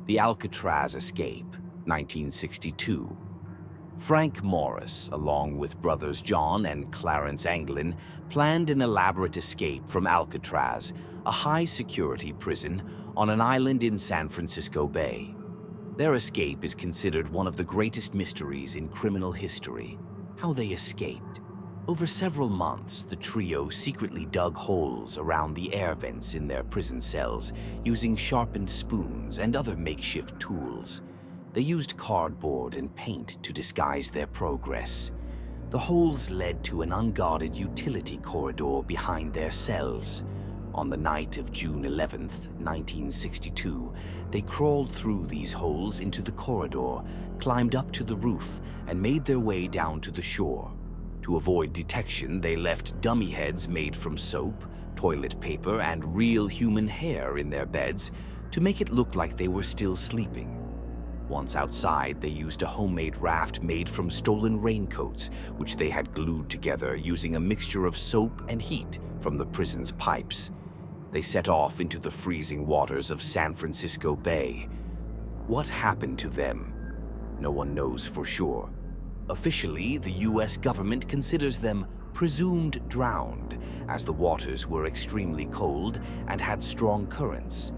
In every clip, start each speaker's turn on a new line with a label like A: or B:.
A: The Alcatraz Escape, 1962. Frank Morris, along with brothers John and Clarence Anglin, planned an elaborate escape from Alcatraz, a high-security prison on an island in San Francisco Bay. Their escape is considered one of the greatest mysteries in criminal history. How they escaped. Over several months, the trio secretly dug holes around the air vents in their prison cells, using sharpened spoons and other makeshift tools. They used cardboard and paint to disguise their progress. The holes led to an unguarded utility corridor behind their cells. On the night of June 11th, 1962, they crawled through these holes into the corridor, climbed up to the roof, and made their way down to the shore. To avoid detection, they left dummy heads made from soap, toilet paper, and real human hair in their beds to make it look like they were still sleeping. Once outside, they used a homemade raft made from stolen raincoats, which they had glued together using a mixture of soap and heat from the prison's pipes. They set off into the freezing waters of San Francisco Bay. What happened to them? No one knows for sure. Officially, the US government considers them presumed drowned, as the waters were extremely cold and had strong currents.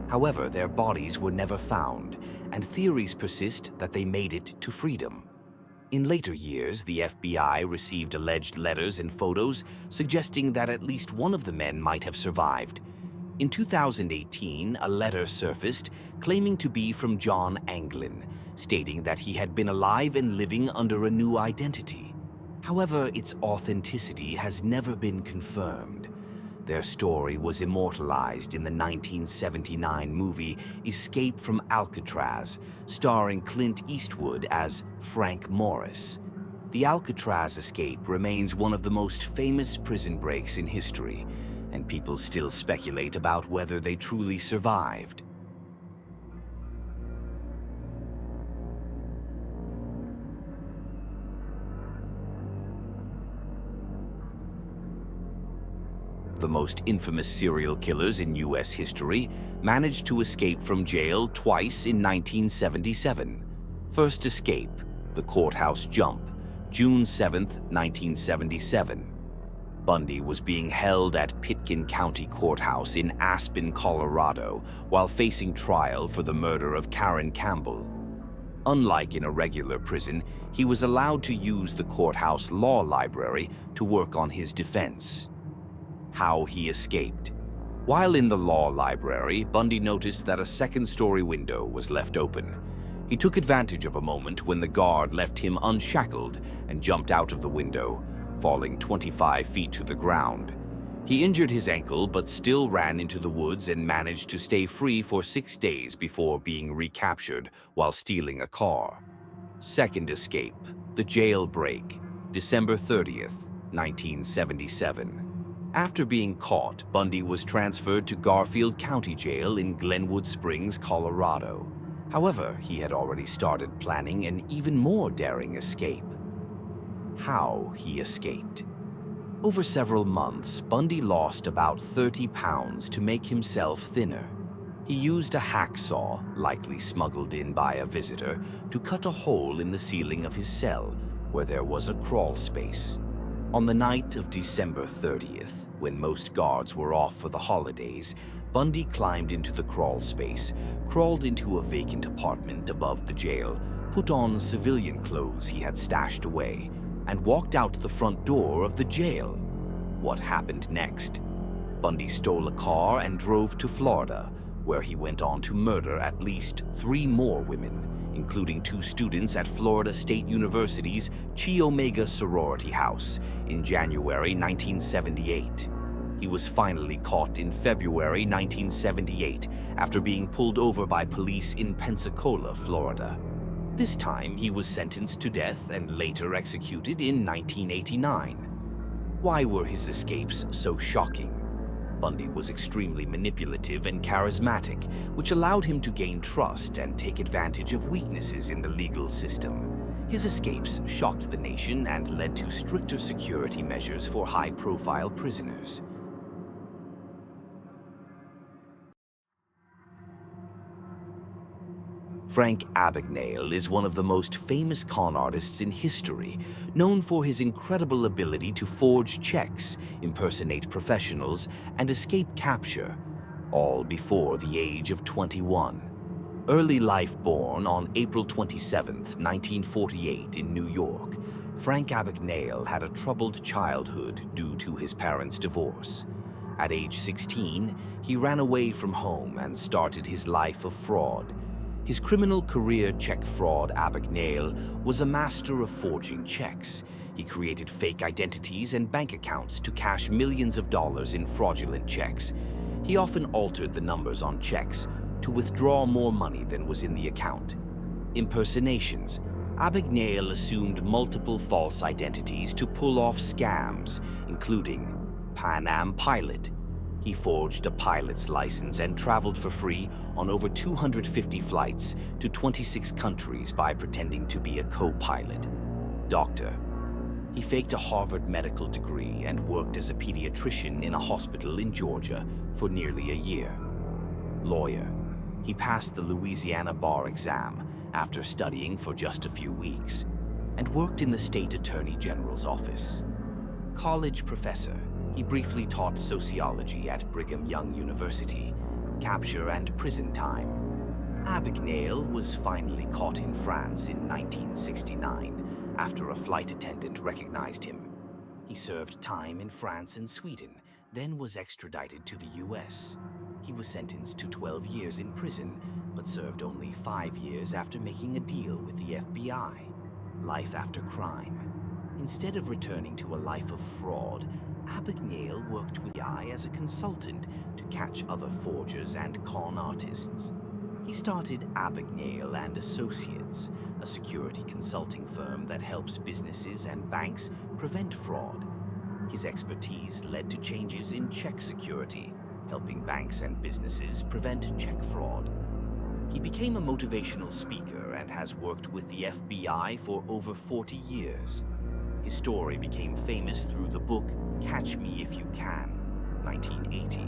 A: However, their bodies were never found, and theories persist that they made it to freedom. In later years, the FBI received alleged letters and photos suggesting that at least one of the men might have survived. In 2018, a letter surfaced claiming to be from John Anglin, stating that he had been alive and living under a new identity. However, its authenticity has never been confirmed. Their story was immortalized in the 1979 movie Escape from Alcatraz, starring Clint Eastwood as Frank Morris. The Alcatraz escape remains one of the most famous prison breaks in history, and people still speculate about whether they truly survived. The most infamous serial killers in US history managed to escape from jail twice in 1977. First escape, the courthouse jump, June 7, 1977. Bundy was being held at Pitkin County Courthouse in Aspen, Colorado, while facing trial for the murder of Karen Campbell. Unlike in a regular prison, he was allowed to use the courthouse law library to work on his defense. How he escaped. While in the law library, Bundy noticed that a second-story window was left open. He took advantage of a moment when the guard left him unshackled and jumped out of the window, falling 25 feet to the ground. He injured his ankle but still ran into the woods and managed to stay free for 6 days before being recaptured while stealing a car. Second escape, the jailbreak, December 30th, 1977. After being caught, Bundy was transferred to Garfield County Jail in Glenwood Springs, Colorado. However, he had already started planning an even more daring escape. How he escaped. Over several months, Bundy lost about 30 pounds to make himself thinner. He used a hacksaw, likely smuggled in by a visitor, to cut a hole in the ceiling of his cell, where there was a crawl space. On the night of December 30th, when most guards were off for the holidays, Bundy climbed into the crawl space, crawled into a vacant apartment above the jail, put on civilian clothes he had stashed away, and walked out the front door of the jail. What happened next? Bundy stole a car and drove to Florida, where he went on to murder at least 3 more women, including 2 students at Florida State University's Chi Omega sorority house in January 1978. He was finally caught in February 1978 after being pulled over by police in Pensacola, Florida. This time, he was sentenced to death and later executed in 1989. Why were his escapes so shocking? Bundy was extremely manipulative and charismatic, which allowed him to gain trust and take advantage of weaknesses in the legal system. His escapes shocked the nation and led to stricter security measures for high-profile prisoners. Frank Abagnale is one of the most famous con artists in history, known for his incredible ability to forge checks, impersonate professionals, and escape capture, all before the age of 21. Early life born on April 27, 1948 in New York, Frank Abagnale had a troubled childhood due to his parents' divorce. At age 16, he ran away from home and started his life of fraud. His criminal career check fraud Abagnale was a master of forging checks. He created fake identities and bank accounts to cash millions of dollars in fraudulent checks. He often altered the numbers on checks to withdraw more money than was in the account. Impersonations. Abagnale assumed multiple false identities to pull off scams, including Pan Am pilot. He forged a pilot's license and traveled for free on over 250 flights to 26 countries by pretending to be a co-pilot. Doctor. He faked a Harvard medical degree and worked as a pediatrician in a hospital in Georgia for nearly a year. Lawyer. He passed the Louisiana bar exam after studying for just a few weeks and worked in the state attorney general's office. College professor. He briefly taught sociology at Brigham Young University. Capture and prison time. Abagnale was finally caught in France in 1969 after a flight attendant recognized him. He served time in France and Sweden, then was extradited to the US. He was sentenced to 12 years in prison, but served only 5 years after making a deal with the FBI. Life after crime. Instead of returning to a life of fraud, Abagnale worked with the FBI as a consultant to catch other forgers and con artists. He started Abagnale and Associates, a security consulting firm that helps businesses and banks prevent fraud. His expertise led to changes in check security, helping banks and businesses prevent check fraud. He became a motivational speaker and has worked with the FBI for over 40 years. His story became famous through the book Catch Me If You Can, 1980,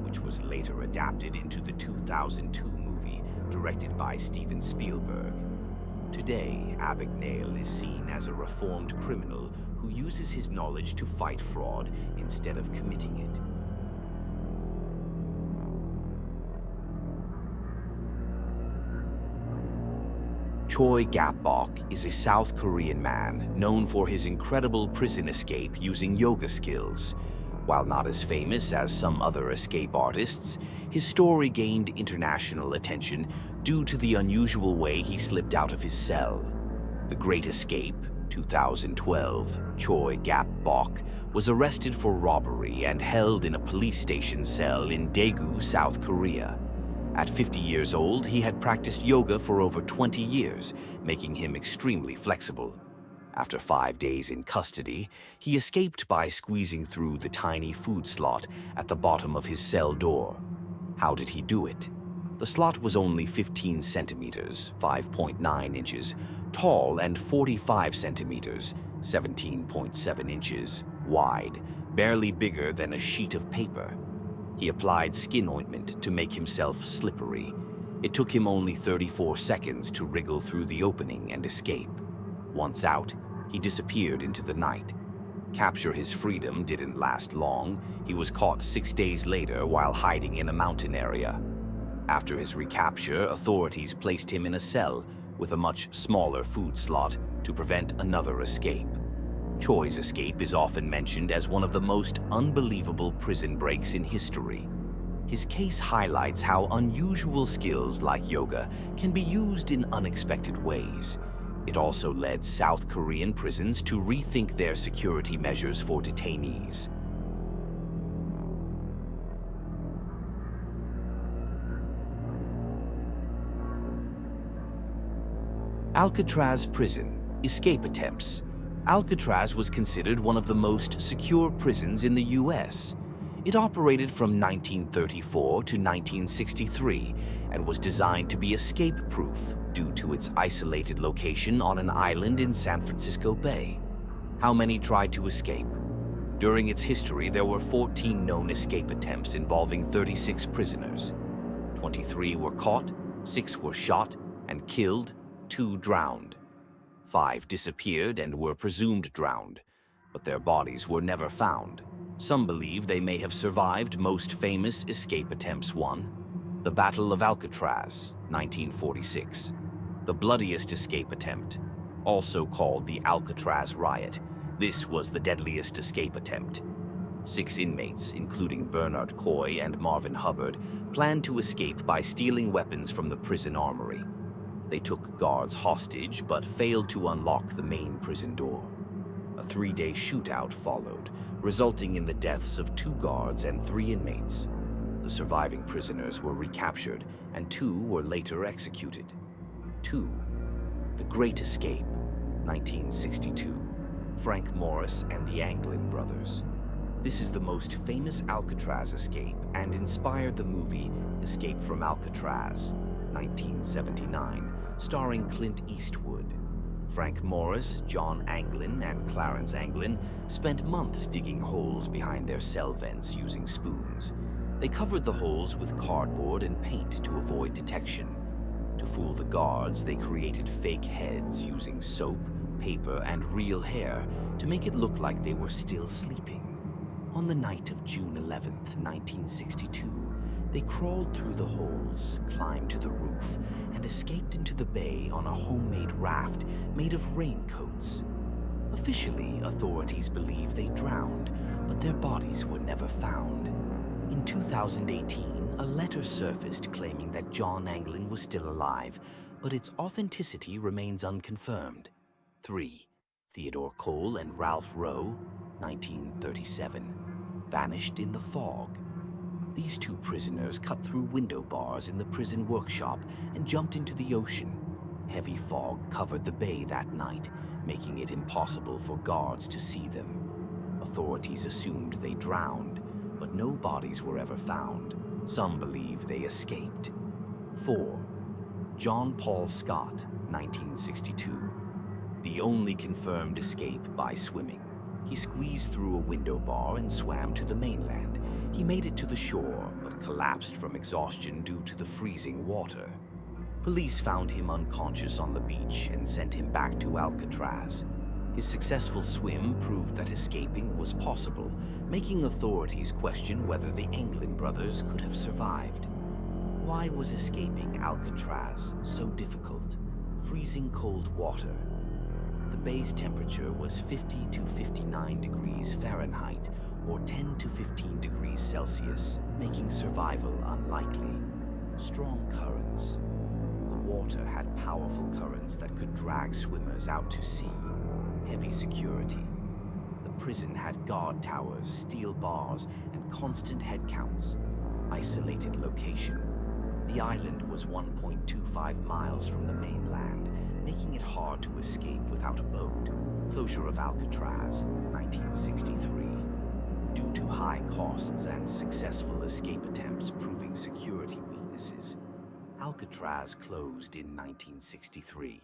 A: which was later adapted into the 2002 movie directed by Steven Spielberg. Today, Abagnale is seen as a reformed criminal who uses his knowledge to fight fraud instead of committing it. Choi Gap-bok is a South Korean man known for his incredible prison escape using yoga skills. While not as famous as some other escape artists, his story gained international attention due to the unusual way he slipped out of his cell. The Great Escape, 2012, Choi Gap-bok was arrested for robbery and held in a police station cell in Daegu, South Korea. At 50 years old, he had practiced yoga for over 20 years, making him extremely flexible. After 5 days in custody, he escaped by squeezing through the tiny food slot at the bottom of his cell door. How did he do it? The slot was only 15 centimeters, 5.9 inches, tall and 45 centimeters, 17.7 inches, wide, barely bigger than a sheet of paper. He applied skin ointment to make himself slippery. It took him only 34 seconds to wriggle through the opening and escape. Once out, he disappeared into the night. Capture his freedom didn't last long. He was caught 6 days later while hiding in a mountain area. After his recapture, authorities placed him in a cell with a much smaller food slot to prevent another escape. Choi's escape is often mentioned as one of the most unbelievable prison breaks in history. His case highlights how unusual skills like yoga can be used in unexpected ways. It also led South Korean prisons to rethink their security measures for detainees. Alcatraz Prison. Escape attempts. Alcatraz was considered one of the most secure prisons in the U.S. It operated from 1934 to 1963 and was designed to be escape-proof due to its isolated location on an island in San Francisco Bay. How many tried to escape? During its history, there were 14 known escape attempts involving 36 prisoners. 23 were caught, 6 were shot, and killed, 2 drowned. 5 disappeared and were presumed drowned, but their bodies were never found. Some believe they may have survived most famous escape attempts. 1. The Battle of Alcatraz, 1946. The bloodiest escape attempt, also called the Alcatraz Riot. This was the deadliest escape attempt. 6 inmates, including Bernard Coy and Marvin Hubbard, planned to escape by stealing weapons from the prison armory. They took guards hostage but failed to unlock the main prison door. A 3-day shootout followed, resulting in the deaths of 2 guards and 3 inmates. The surviving prisoners were recaptured, and 2 were later executed. 2. The Great Escape, 1962. Frank Morris and the Anglin Brothers. This is the most famous Alcatraz escape and inspired the movie Escape from Alcatraz, 1979, starring Clint Eastwood. Frank Morris, John Anglin, and Clarence Anglin spent months digging holes behind their cell vents using spoons. They covered the holes with cardboard and paint to avoid detection. To fool the guards, they created fake heads using soap, paper, and real hair to make it look like they were still sleeping. On the night of June 11th, 1962, they crawled through the holes, climbed to the roof, and escaped into the bay on a homemade raft made of raincoats. Officially, authorities believe they drowned, but their bodies were never found. In 2018, a letter surfaced claiming that John Anglin was still alive, but its authenticity remains unconfirmed. 3. Theodore Cole and Ralph Rowe, 1937, vanished in the fog. These 2 prisoners cut through window bars in the prison workshop and jumped into the ocean. Heavy fog covered the bay that night, making it impossible for guards to see them. Authorities assumed they drowned, but no bodies were ever found. Some believe they escaped. 4. John Paul Scott, 1962. The only confirmed escape by swimming. He squeezed through a window bar and swam to the mainland. He made it to the shore, but collapsed from exhaustion due to the freezing water. Police found him unconscious on the beach and sent him back to Alcatraz. His successful swim proved that escaping was possible, making authorities question whether the Anglin brothers could have survived. Why was escaping Alcatraz so difficult? Freezing cold water. The bay's temperature was 50 to 59 degrees Fahrenheit, or 10 to 15 degrees Celsius, making survival unlikely. Strong currents. The water had powerful currents that could drag swimmers out to sea. Heavy security. The prison had guard towers, steel bars, and constant head counts. Isolated location. The island was 1.25 miles from the mainland, making it hard to escape without a boat. Closure of Alcatraz, 1963. Due to high costs and successful escape attempts proving security weaknesses, Alcatraz closed in 1963.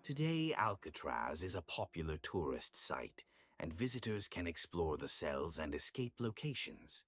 A: Today, Alcatraz is a popular tourist site, and visitors can explore the cells and escape locations.